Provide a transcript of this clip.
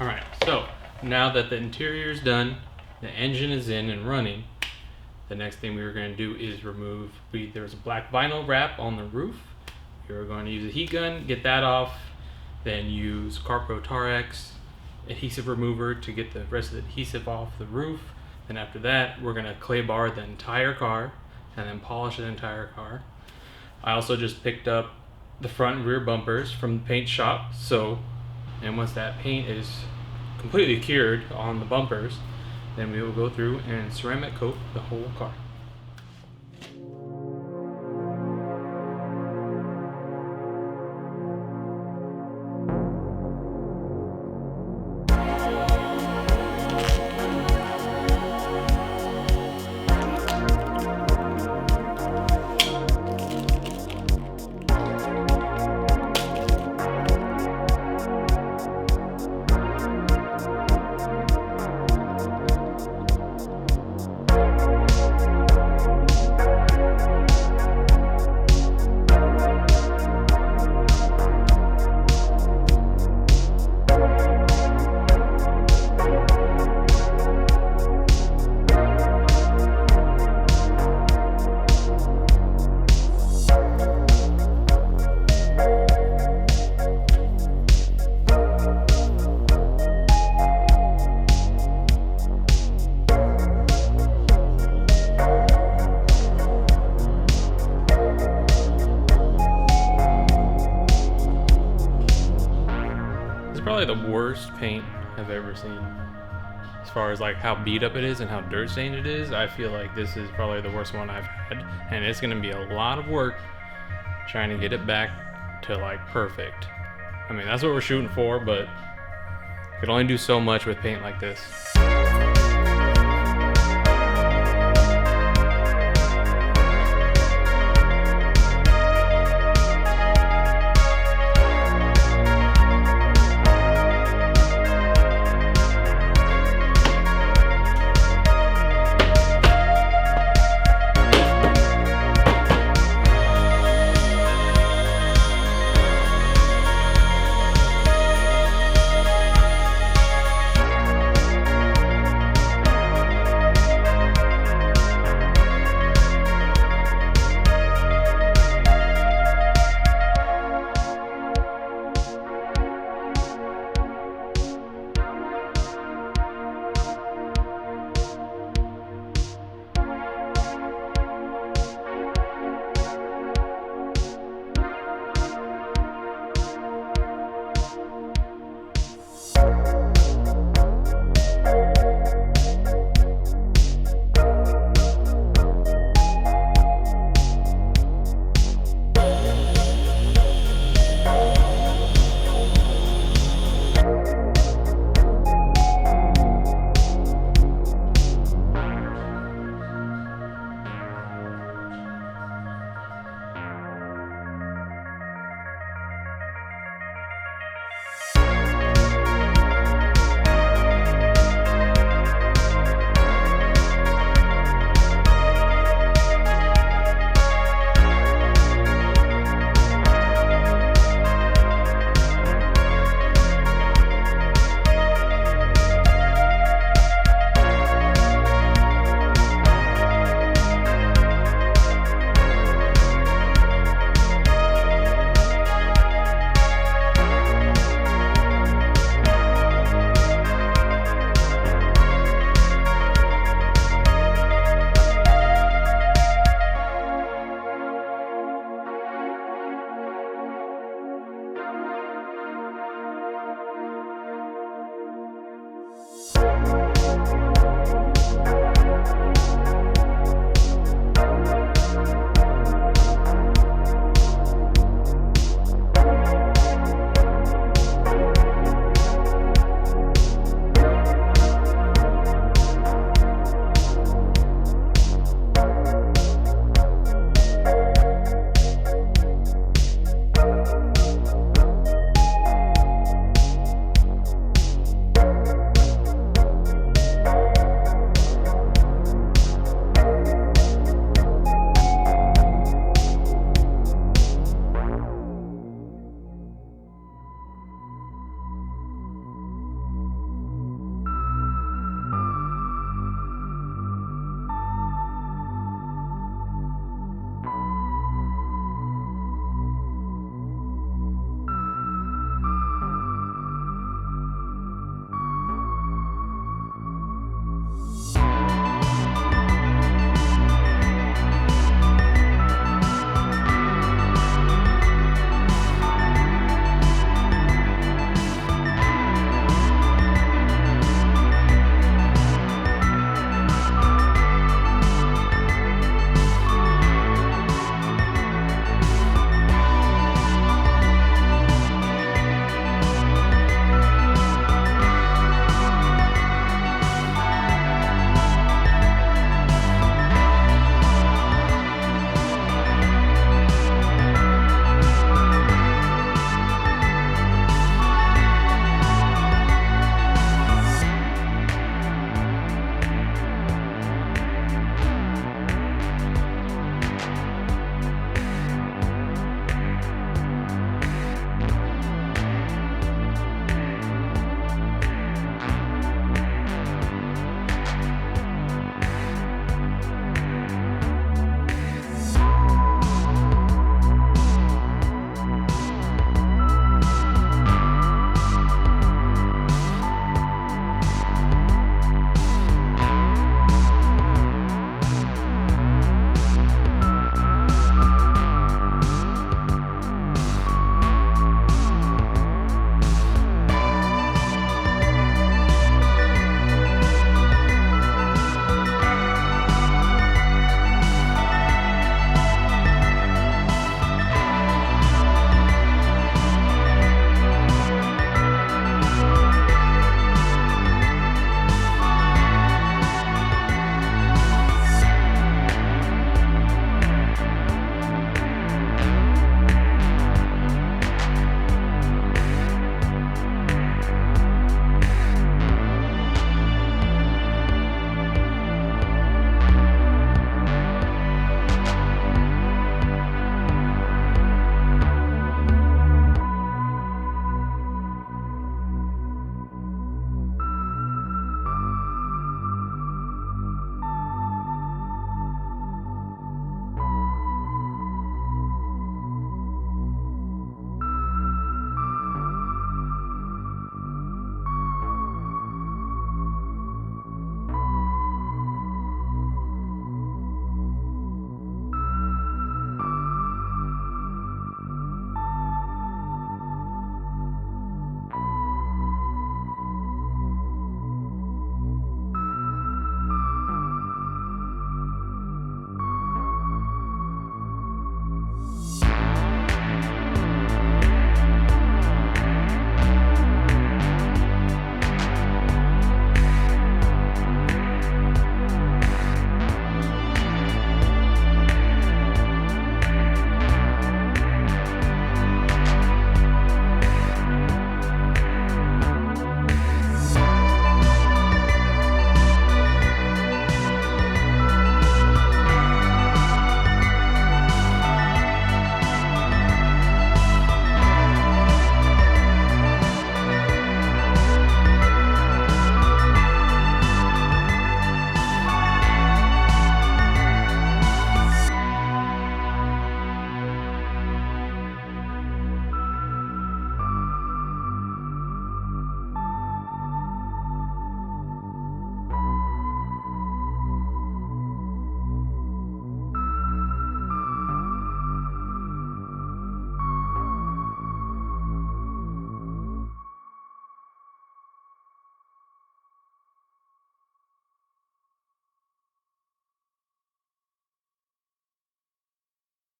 Alright, so now that the interior is done, the engine is in and running, the next thing we were going to do is remove, there was a black vinyl wrap on the roof. We were going to use a heat gun, get that off, then use Carpro Tarex adhesive remover to get the rest of the adhesive off the roof. Then after that, we're going to clay bar the entire car and then polish the entire car. I also just picked up the front and rear bumpers from the paint shop. And once that paint is completely cured on the bumpers, then we will go through and ceramic coat the whole car. Probably the worst paint I've ever seen. As far as like how beat up it is and how dirt stained it is, I feel like this is probably the worst one I've had, and it's gonna be a lot of work trying to get it back to like perfect. I mean, that's what we're shooting for, but you can only do so much with paint like this.